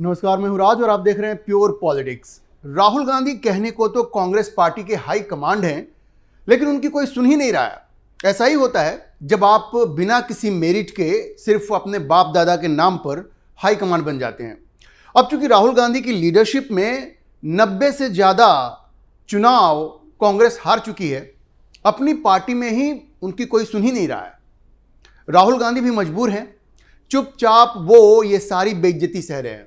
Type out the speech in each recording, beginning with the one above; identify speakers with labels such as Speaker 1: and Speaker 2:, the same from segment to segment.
Speaker 1: नमस्कार, मैं हूं राज और आप देख रहे हैं प्योर पॉलिटिक्स। राहुल गांधी कहने को तो कांग्रेस पार्टी के हाई कमांड हैं, लेकिन उनकी कोई सुन ही नहीं रहा है। ऐसा ही होता है जब आप बिना किसी मेरिट के सिर्फ अपने बाप दादा के नाम पर हाई कमांड बन जाते हैं। अब चूंकि राहुल गांधी की लीडरशिप में 90 से ज़्यादा चुनाव कांग्रेस हार चुकी है, अपनी पार्टी में ही उनकी कोई सुन ही नहीं रहा है। राहुल गांधी भी मजबूर हैं, चुपचाप वो ये सारी बेइज्जती सह रहे हैं।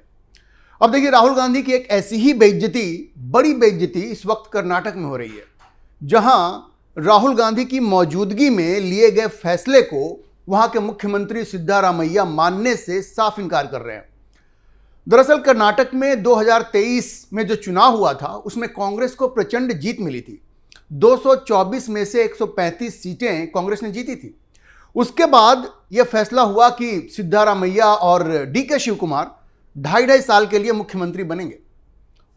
Speaker 1: अब देखिए, राहुल गांधी की एक ऐसी ही बेइज्जती, बड़ी बेइज्जती इस वक्त कर्नाटक में हो रही है, जहां राहुल गांधी की मौजूदगी में लिए गए फैसले को वहां के मुख्यमंत्री सिद्धारामैया मानने से साफ इनकार कर रहे हैं। दरअसल कर्नाटक में 2023 में जो चुनाव हुआ था, उसमें कांग्रेस को प्रचंड जीत मिली थी। 224 में से 135 सीटें कांग्रेस ने जीती थी। उसके बाद यह फैसला हुआ कि सिद्धारामैया और डीके शिव कुमार 2.5 साल के लिए मुख्यमंत्री बनेंगे,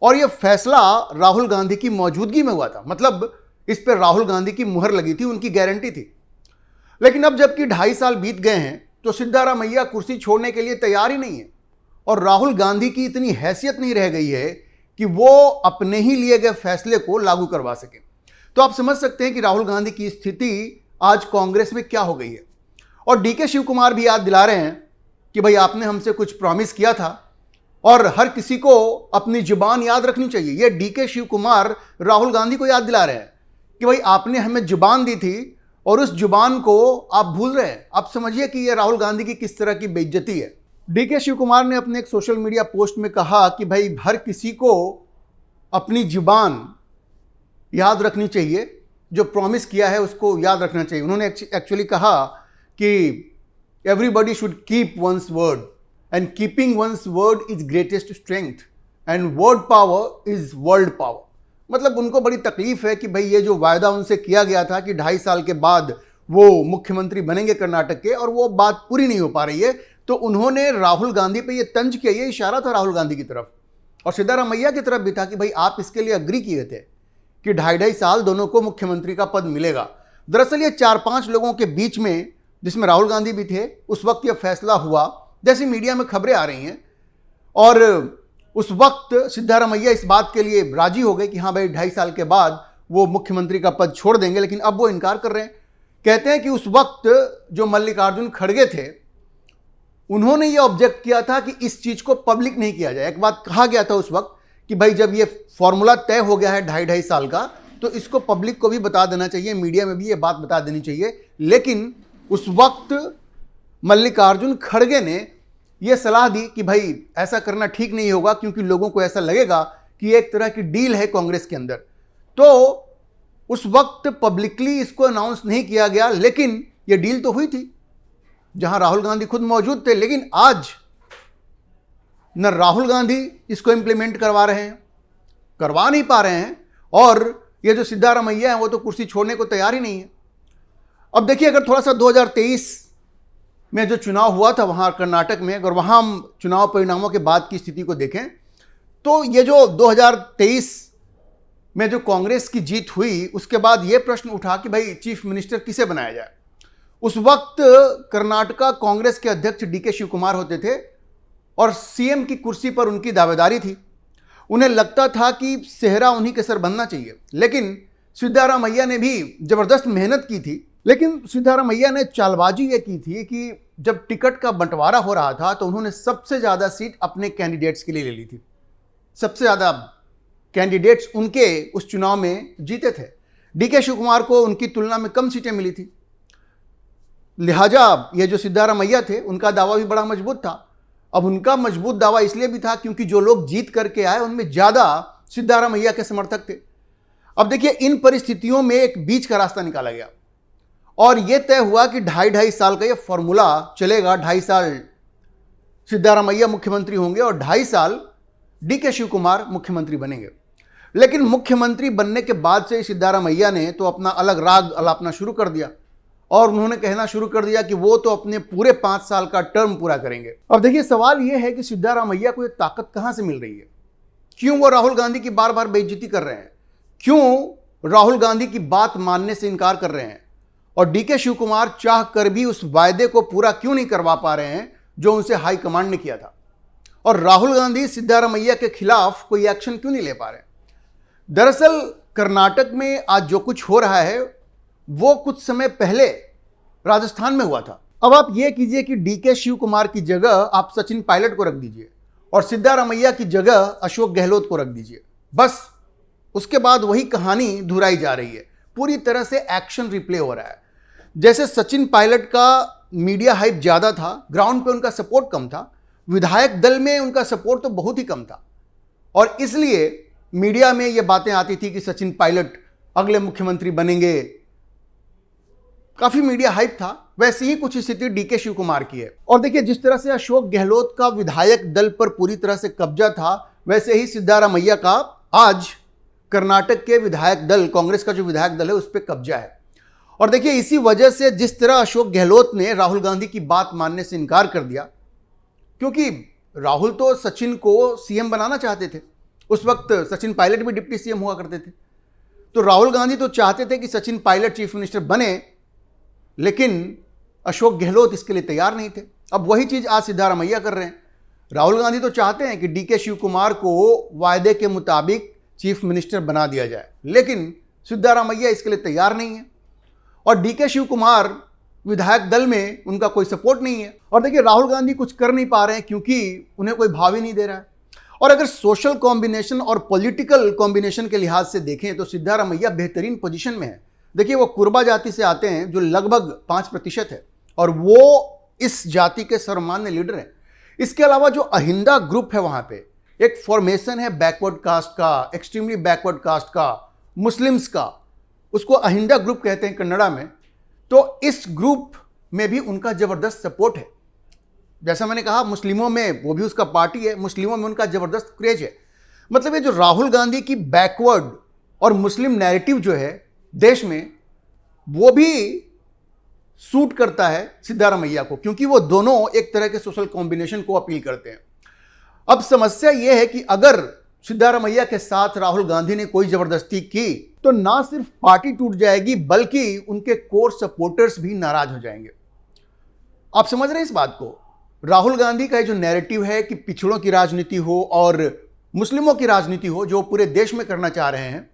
Speaker 1: और यह फैसला राहुल गांधी की मौजूदगी में हुआ था। मतलब इस पर राहुल गांधी की मुहर लगी थी, उनकी गारंटी थी। लेकिन अब जबकि 2.5 साल बीत गए हैं, तो सिद्धारामैया कुर्सी छोड़ने के लिए तैयार ही नहीं है, और राहुल गांधी की इतनी हैसियत नहीं रह गई है कि वो अपने ही लिए गए फैसले को लागू करवा सके। तो आप समझ सकते हैं कि राहुल गांधी की स्थिति आज कांग्रेस में क्या हो गई है। और डीके शिव कुमार भी याद दिला रहे हैं कि भाई आपने हमसे कुछ प्रॉमिस किया था, और हर किसी को अपनी जुबान याद रखनी चाहिए। ये डीके शिव कुमार राहुल गांधी को याद दिला रहे हैं कि भाई आपने हमें जुबान दी थी और उस जुबान को आप भूल रहे हैं। आप समझिए कि ये राहुल गांधी की किस तरह की बेइज्जती है। डीके शिव कुमार ने अपने एक सोशल मीडिया पोस्ट में कहा कि भाई हर किसी को अपनी जुबान याद रखनी चाहिए, जो प्रॉमिस किया है उसको याद रखना चाहिए। उन्होंने एक्चुअली कहा कि everybody should keep once word and keeping one's word is greatest strength and word power is world power। मतलब उनको बड़ी तकलीफ है कि भाई ये जो वायदा उनसे किया गया था कि 2.5 साल के बाद वो मुख्यमंत्री बनेंगे कर्नाटक के, और वो बात पूरी नहीं हो पा रही है। तो उन्होंने राहुल गांधी पे ये तंज किया, ये इशारा था राहुल गांधी की तरफ और सिद्धारामैया की तरफ भी था कि भाई आप इसके लिए अग्री किए थे कि 2.5 साल दोनों को मुख्यमंत्री का पद मिलेगा। दरअसल ये 4-5 लोगों के बीच में, जिसमें राहुल गांधी भी थे, उस वक्त यह फैसला हुआ, जैसी मीडिया में खबरें आ रही हैं। और उस वक्त सिद्धारामैया इस बात के लिए राजी हो गए कि हाँ भाई 2.5 साल के बाद वो मुख्यमंत्री का पद छोड़ देंगे, लेकिन अब वो इनकार कर रहे हैं। कहते हैं कि उस वक्त जो मल्लिकार्जुन खड़गे थे, उन्होंने ये ऑब्जेक्ट किया था कि इस चीज को पब्लिक नहीं किया जाए। एक बात कहा गया था उस वक्त कि भाई जब ये फॉर्मूला तय हो गया है 2.5 साल का, तो इसको पब्लिक को भी बता देना चाहिए, मीडिया में भी ये बात बता देनी चाहिए। लेकिन उस वक्त मल्लिकार्जुन खड़गे ने यह सलाह दी कि भाई ऐसा करना ठीक नहीं होगा, क्योंकि लोगों को ऐसा लगेगा कि एक तरह की डील है कांग्रेस के अंदर। तो उस वक्त पब्लिकली इसको अनाउंस नहीं किया गया, लेकिन यह डील तो हुई थी जहां राहुल गांधी खुद मौजूद थे। लेकिन आज न राहुल गांधी इसको इंप्लीमेंट करवा रहे हैं, करवा नहीं पा रहे हैं, और ये जो सिद्धारामैया है वो तो कुर्सी छोड़ने को तैयार ही नहीं है। अब देखिए, अगर थोड़ा सा 2023 में जो चुनाव हुआ था वहां कर्नाटक में, अगर वहां हम चुनाव परिणामों के बाद की स्थिति को देखें, तो ये जो 2023 में जो कांग्रेस की जीत हुई, उसके बाद ये प्रश्न उठा कि भाई चीफ मिनिस्टर किसे बनाया जाए। उस वक्त कर्नाटका कांग्रेस के अध्यक्ष डीके शिव कुमार होते थे और सीएम की कुर्सी पर उनकी दावेदारी थी। उन्हें लगता था कि सेहरा उन्हीं के सर बनना चाहिए। लेकिन सिद्धारामैया ने भी जबरदस्त मेहनत की थी, लेकिन सिद्धारामैया ने चालबाजी ये की थी कि जब टिकट का बंटवारा हो रहा था तो उन्होंने सबसे ज़्यादा सीट अपने कैंडिडेट्स के लिए ले ली थी। सबसे ज़्यादा कैंडिडेट्स उनके उस चुनाव में जीते थे। डीके शिव कुमार को उनकी तुलना में कम सीटें मिली थी, लिहाजा ये जो सिद्धारामैया थे उनका दावा भी बड़ा मजबूत था। अब उनका मजबूत दावा इसलिए भी था क्योंकि जो लोग जीत करके आए उनमें ज़्यादा सिद्धारामैया के समर्थक थे। अब देखिए, इन परिस्थितियों में एक बीच का रास्ता निकाला गया और यह तय हुआ कि 2.5 साल का यह फॉर्मूला चलेगा। 2.5 साल सिद्धारामैया मुख्यमंत्री होंगे और 2.5 साल डीके शिव कुमार मुख्यमंत्री बनेंगे। लेकिन मुख्यमंत्री बनने के बाद से सिद्धारामैया ने तो अपना अलग राग अलापना शुरू कर दिया और उन्होंने कहना शुरू कर दिया कि वो तो अपने पूरे 5 साल का टर्म पूरा करेंगे। अब देखिए, सवाल यह है कि सिद्धारामैया को यह ताकत कहां से मिल रही है? क्यों वो राहुल गांधी की बार बार बेइज्जती कर रहे हैं? क्यों राहुल गांधी की बात मानने से इनकार कर रहे हैं? और डीके शिव कुमार चाह कर भी उस वायदे को पूरा क्यों नहीं करवा पा रहे हैं जो उनसे हाई कमांड ने किया था? और राहुल गांधी सिद्धारमैया के खिलाफ कोई एक्शन क्यों नहीं ले पा रहे? दरअसल कर्नाटक में आज जो कुछ हो रहा है वो कुछ समय पहले राजस्थान में हुआ था। अब आप ये कीजिए कि डीके शिव कुमार की जगह आप सचिन पायलट को रख दीजिए और सिद्धारमैया की जगह अशोक गहलोत को रख दीजिए, बस उसके बाद वही कहानी दोहराई जा रही है। पूरी तरह से एक्शन रिप्ले हो रहा है। जैसे सचिन पायलट का मीडिया हाइप ज़्यादा था, ग्राउंड पे उनका सपोर्ट कम था, विधायक दल में उनका सपोर्ट तो बहुत ही कम था और इसलिए मीडिया में ये बातें आती थी कि सचिन पायलट अगले मुख्यमंत्री बनेंगे, काफी मीडिया हाइप था। वैसे ही कुछ स्थिति डीके शिव कुमार की है। और देखिए, जिस तरह से अशोक गहलोत का विधायक दल पर पूरी तरह से कब्जा था, वैसे ही सिद्धारमैया का आज कर्नाटक के विधायक दल, कांग्रेस का जो विधायक दल है, उस पर कब्जा है। और देखिए, इसी वजह से जिस तरह अशोक गहलोत ने राहुल गांधी की बात मानने से इनकार कर दिया, क्योंकि राहुल तो सचिन को सीएम बनाना चाहते थे। उस वक्त सचिन पायलट भी डिप्टी सीएम हुआ करते थे, तो राहुल गांधी तो चाहते थे कि सचिन पायलट चीफ मिनिस्टर बने, लेकिन अशोक गहलोत इसके लिए तैयार नहीं थे। अब वही चीज आज सिद्धारमैया कर रहे हैं। राहुल गांधी तो चाहते हैं कि डीके शिव कुमार को वायदे के मुताबिक चीफ मिनिस्टर बना दिया जाए, लेकिन सिद्धारमैया इसके लिए तैयार नहीं है और डीके शिव कुमार विधायक दल में उनका कोई सपोर्ट नहीं है। और देखिए, राहुल गांधी कुछ कर नहीं पा रहे हैं क्योंकि उन्हें कोई भाव ही नहीं दे रहा है। और अगर सोशल कॉम्बिनेशन और पॉलिटिकल कॉम्बिनेशन के लिहाज से देखें तो सिद्धारमैया बेहतरीन पोजीशन में है। देखिए, वो कुर्बा जाति से आते हैं जो लगभग 5% है और वो इस जाति के सर्वमान्य लीडर हैं। इसके अलावा जो अहिंदा ग्रुप है, वहां पे एक फॉर्मेशन है बैकवर्ड कास्ट का, एक्सट्रीमली बैकवर्ड कास्ट का, मुस्लिम्स का, उसको अहिंदा ग्रुप कहते हैं कन्नड़ा में। तो इस ग्रुप में भी उनका जबरदस्त सपोर्ट है। जैसा मैंने कहा, मुस्लिमों में वो भी उसका पार्टी है, मुस्लिमों में उनका जबरदस्त क्रेज है। मतलब ये जो राहुल गांधी की बैकवर्ड और मुस्लिम नैरेटिव जो है देश में, वो भी सूट करता है सिद्धारमैया को, क्योंकि वो दोनों एक तरह के सोशल कॉम्बिनेशन को अपील करते हैं। अब समस्या यह है कि अगर सिद्धारमैया के साथ राहुल गांधी ने कोई जबरदस्ती की तो ना सिर्फ पार्टी टूट जाएगी, बल्कि उनके कोर सपोर्टर्स भी नाराज हो जाएंगे। आप समझ रहे हैं इस बात को? राहुल गांधी का जो नैरेटिव है कि पिछड़ों की राजनीति हो और मुस्लिमों की राजनीति हो, जो पूरे देश में करना चाह रहे हैं,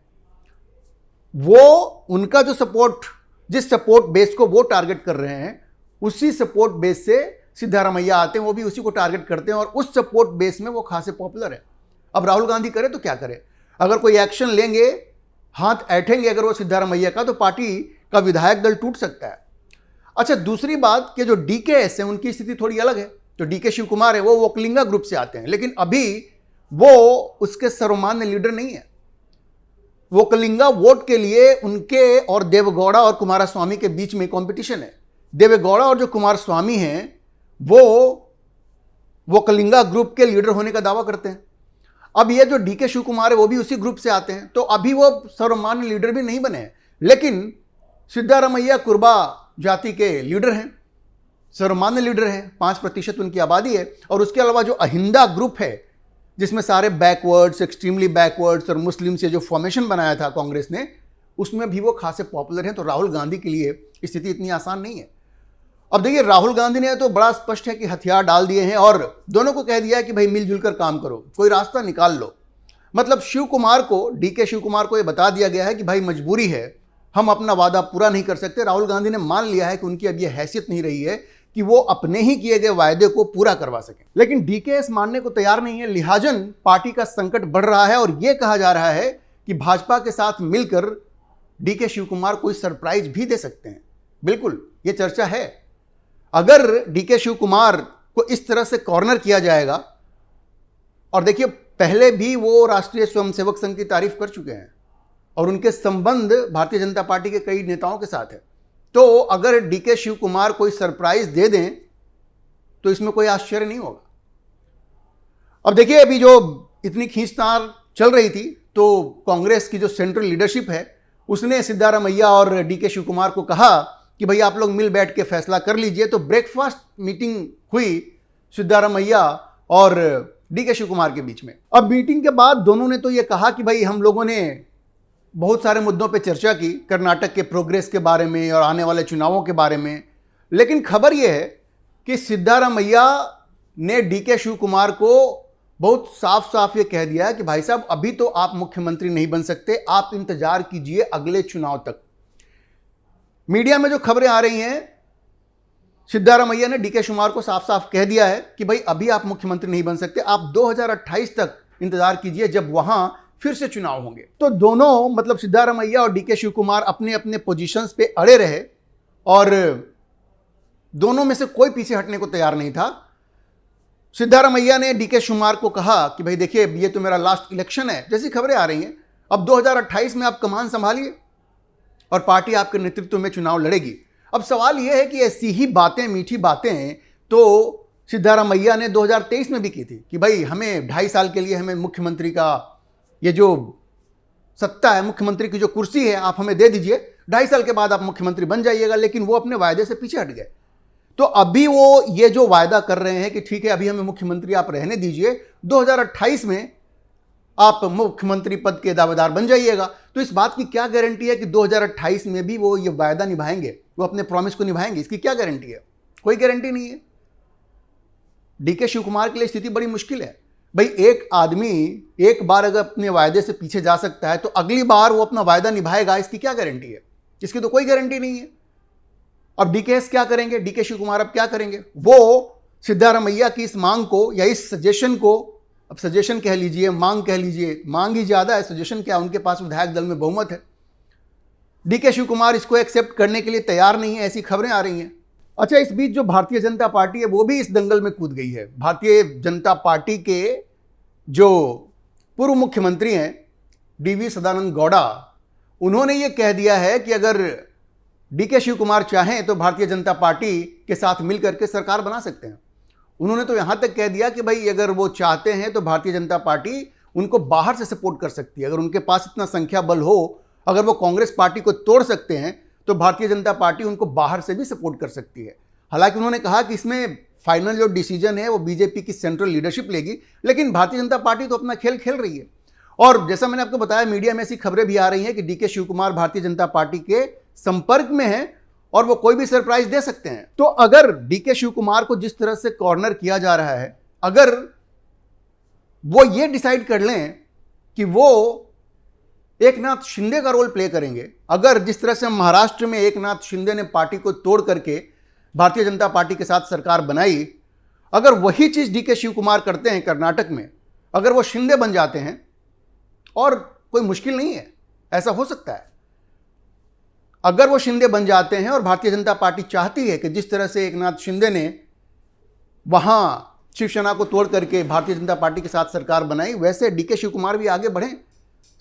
Speaker 1: वो उनका जो सपोर्ट, जिस सपोर्ट बेस को वो टारगेट कर रहे हैं, उसी सपोर्ट बेस से सिद्धारमैया आते हैं, वो भी उसी को टारगेट करते हैं और उस सपोर्ट बेस में वो खासे पॉपुलर है। अब राहुल गांधी करे तो क्या करे? अगर कोई एक्शन लेंगे, हाथ ऐठेंगे अगर वो सिद्धारमैया का, तो पार्टी का विधायक दल टूट सकता है। अच्छा, दूसरी बात कि जो डीकेएस है उनकी स्थिति थोड़ी अलग है। जो डीके शिव कुमार है वो वोकलिंगा ग्रुप से आते हैं, लेकिन अभी वो उसके सर्वमान्य लीडर नहीं है। वोकलिंगा वोट के लिए उनके और देवेगौड़ा और कुमारस्वामी के बीच में कंपटीशन है। देवेगौड़ा और जो कुमारस्वामी हैं वो वोकलिंगा ग्रुप के लीडर होने का दावा करते हैं। अब ये जो डीके शिव कुमार है वो भी उसी ग्रुप से आते हैं, तो अभी वो सर्वमान्य लीडर भी नहीं बने हैं, लेकिन सिद्धारमैया कुर्बा जाति के लीडर हैं, सर्वमान्य लीडर हैं, 5% उनकी आबादी है। और उसके अलावा जो अहिंदा ग्रुप है, जिसमें सारे बैकवर्ड्स, एक्सट्रीमली बैकवर्ड्स और मुस्लिम से जो फॉर्मेशन बनाया था कांग्रेस ने, उसमें भी वो खासे पॉपुलर हैं। तो राहुल गांधी के लिए स्थिति इतनी आसान नहीं है। अब देखिए, राहुल गांधी ने तो बड़ा स्पष्ट है कि हथियार डाल दिए हैं और दोनों को कह दिया है कि भाई मिलजुल कर काम करो, कोई रास्ता निकाल लो। मतलब शिव कुमार को, डीके शिव कुमार को यह बता दिया गया है कि भाई मजबूरी है, हम अपना वादा पूरा नहीं कर सकते। राहुल गांधी ने मान लिया है कि उनकी अब यह हैसियत नहीं रही है कि वो अपने ही किए गए वायदे को पूरा करवा सकें, लेकिन डीकेएस मानने को तैयार नहीं है। लिहाजन पार्टी का संकट बढ़ रहा है और यह कहा जा रहा है कि भाजपा के साथ मिलकर डीके शिव कुमार कोई सरप्राइज भी दे सकते हैं। बिल्कुल, यह चर्चा है। अगर डीके शिव कुमार को इस तरह से कॉर्नर किया जाएगा, और देखिए पहले भी वो राष्ट्रीय स्वयंसेवक संघ की तारीफ कर चुके हैं और उनके संबंध भारतीय जनता पार्टी के कई नेताओं के साथ है, तो अगर डीके शिव कुमार कोई सरप्राइज दे दें तो इसमें कोई आश्चर्य नहीं होगा। अब देखिए, अभी जो इतनी खींचतान चल रही थी, तो कांग्रेस की जो सेंट्रल लीडरशिप है उसने सिद्धारमैया और डीके शिव कुमार को कहा कि भाई आप लोग मिल बैठ के फैसला कर लीजिए। तो ब्रेकफास्ट मीटिंग हुई सिद्धारमैया और डीके शिव कुमार के बीच में। अब मीटिंग के बाद दोनों ने तो ये कहा कि भाई हम लोगों ने बहुत सारे मुद्दों पे चर्चा की, कर्नाटक के प्रोग्रेस के बारे में और आने वाले चुनावों के बारे में, लेकिन खबर यह है कि सिद्धारमैया ने डीके शिव कुमार को बहुत साफ साफ ये कह दिया है कि भाई साहब अभी तो आप मुख्यमंत्री नहीं बन सकते, आप इंतजार कीजिए अगले चुनाव तक। मीडिया में जो खबरें आ रही हैं, सिद्धारमैया ने डीके शिव कुमार को साफ साफ कह दिया है कि भाई अभी आप मुख्यमंत्री नहीं बन सकते, आप 2028 तक इंतजार कीजिए जब वहां फिर से चुनाव होंगे। तो दोनों मतलब सिद्धारमैया और डीके शिव कुमार अपने अपने पोजीशंस पे अड़े रहे और दोनों में से कोई पीछे हटने को तैयार नहीं था। सिद्धारमैया ने डीके शिव कुमार को कहा कि भाई देखिए ये तो मेरा लास्ट इलेक्शन है, जैसी खबरें आ रही हैं, अब 2028 में आप कमान संभालिए और पार्टी आपके नेतृत्व में चुनाव लड़ेगी। अब सवाल यह है कि ऐसी ही बातें, मीठी बातें तो सिद्धारमैया ने 2023 में भी की थी कि भाई हमें 2.5 साल के लिए हमें मुख्यमंत्री का ये जो सत्ता है, मुख्यमंत्री की जो कुर्सी है, आप हमें दे दीजिए, 2.5 साल के बाद आप मुख्यमंत्री बन जाइएगा। लेकिन वो अपने वायदे से पीछे हट गए। तो अभी वो ये जो वायदा कर रहे हैं कि ठीक है अभी हमें मुख्यमंत्री आप रहने दीजिए, 2028 में आप मुख्यमंत्री पद के दावेदार बन जाइएगा। तो इस बात की क्या गारंटी है कि 2028 में भी वो ये वायदा निभाएंगे, वो अपने प्रॉमिस को निभाएंगे? इसकी क्या गारंटी है? कोई गारंटी नहीं है। डीके शिव कुमार के लिए स्थिति बड़ी मुश्किल है। भाई एक आदमी एक बार अगर अपने वायदे से पीछे जा सकता है तो अगली बार वो अपना वायदा निभाएगा, इसकी क्या गारंटी है? इसकी तो कोई गारंटी नहीं है। अब डीकेएस क्या करेंगे? डीके शिव कुमार अब क्या करेंगे? वो सिद्धारमैया की इस मांग को या इस सजेशन को, अब सजेशन कह लीजिए, मांग कह लीजिए, मांग ही ज्यादा है, सजेशन क्या, उनके पास विधायक दल में बहुमत है। डीके शिव कुमार इसको एक्सेप्ट करने के लिए तैयार नहीं है, ऐसी खबरें आ रही हैं। अच्छा, इस बीच जो भारतीय जनता पार्टी है वो भी इस दंगल में कूद गई है। भारतीय जनता पार्टी के जो पूर्व मुख्यमंत्री हैं डीवी सदानंद गौड़ा, उन्होंने ये कह दिया है कि अगर डीके शिव कुमार चाहें तो भारतीय जनता पार्टी के साथ मिलकर के सरकार बना सकते हैं। उन्होंने तो यहां तक कह दिया कि भाई अगर वो चाहते हैं तो भारतीय जनता पार्टी उनको बाहर से सपोर्ट कर सकती है। अगर उनके पास इतना संख्या बल हो, अगर वो कांग्रेस पार्टी को तोड़ सकते हैं तो भारतीय जनता पार्टी उनको बाहर से भी सपोर्ट कर सकती है। हालांकि उन्होंने कहा कि इसमें फाइनल जो डिसीजन है वो बीजेपी की सेंट्रल लीडरशिप लेगी, लेकिन भारतीय जनता पार्टी तो अपना खेल खेल रही है। और जैसा मैंने आपको बताया, मीडिया में ऐसी खबरें भी आ रही हैं कि डीके शिव कुमार भारतीय जनता पार्टी के संपर्क में है और वो कोई भी सरप्राइज दे सकते हैं। तो अगर डीके शिव कुमार को जिस तरह से कॉर्नर किया जा रहा है, अगर वो ये डिसाइड कर लें कि वो एकनाथ शिंदे का रोल प्ले करेंगे, अगर जिस तरह से महाराष्ट्र में एकनाथ शिंदे ने पार्टी को तोड़ करके भारतीय जनता पार्टी के साथ सरकार बनाई, अगर वही चीज डीके शिव कुमार करते हैं कर्नाटक में, अगर वो शिंदे बन जाते हैं, और कोई मुश्किल नहीं है, ऐसा हो सकता है। अगर वो शिंदे बन जाते हैं और भारतीय जनता पार्टी चाहती है कि जिस तरह से एकनाथ शिंदे ने वहां शिवसेना को तोड़ करके भारतीय जनता पार्टी के साथ सरकार बनाई, वैसे डीके शिव कुमार भी आगे बढ़े।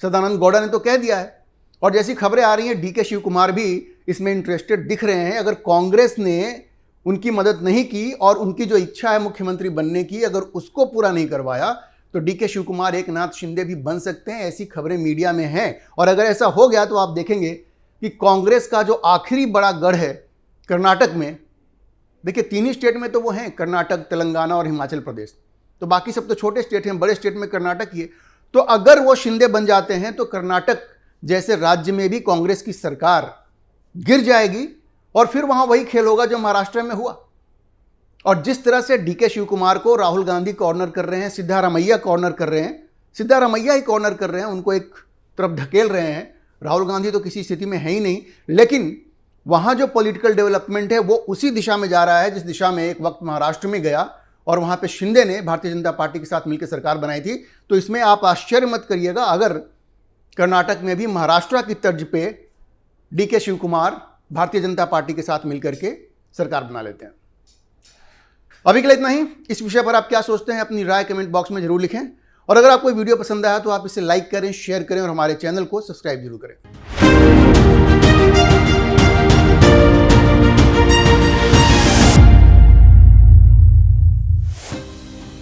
Speaker 1: सदानंद गौड़ा ने तो कह दिया है, और जैसी खबरें आ रही हैं डीके शिव कुमार भी इसमें इंटरेस्टेड दिख रहे हैं। अगर कांग्रेस ने उनकी मदद नहीं की और उनकी जो इच्छा है मुख्यमंत्री बनने की, अगर उसको पूरा नहीं करवाया, तो डीके शिव कुमार एकनाथ शिंदे भी बन सकते हैं, ऐसी खबरें मीडिया में हैं। और अगर ऐसा हो गया तो आप देखेंगे कि कांग्रेस का जो आखिरी बड़ा गढ़ है कर्नाटक में, देखिए 3 ही स्टेट में तो वो हैं, कर्नाटक, तेलंगाना और हिमाचल प्रदेश, तो बाकी सब तो छोटे स्टेट हैं, बड़े स्टेट में कर्नाटक ही है। तो अगर वो शिंदे बन जाते हैं तो कर्नाटक जैसे राज्य में भी कांग्रेस की सरकार गिर जाएगी और फिर वहां वही खेल होगा जो महाराष्ट्र में हुआ। और जिस तरह से डीके शिव कुमार को राहुल गांधी कॉर्नर कर रहे हैं, सिद्धारमैया कॉर्नर कर रहे हैं, सिद्धारमैया ही कॉर्नर कर रहे हैं, उनको एक तरफ धकेल रहे हैं। राहुल गांधी तो किसी स्थिति में है ही नहीं, लेकिन वहां जो पॉलिटिकल डेवलपमेंट है वो उसी दिशा में जा रहा है जिस दिशा में एक वक्त महाराष्ट्र में गया और वहां पे शिंदे ने भारतीय जनता पार्टी के साथ मिलकर सरकार बनाई थी। तो इसमें आप आश्चर्य मत करिएगा अगर कर्नाटक में भी महाराष्ट्र की तर्ज पे डीके शिव कुमार भारतीय जनता पार्टी के साथ मिलकर के सरकार बना लेते हैं। अभी के लिए इतना ही। इस विषय पर आप क्या सोचते हैं अपनी राय कमेंट बॉक्स में जरूर लिखें, और अगर आपको वीडियो पसंद आया तो आप इसे लाइक करें, शेयर करें और हमारे चैनल को सब्सक्राइब जरूर करें।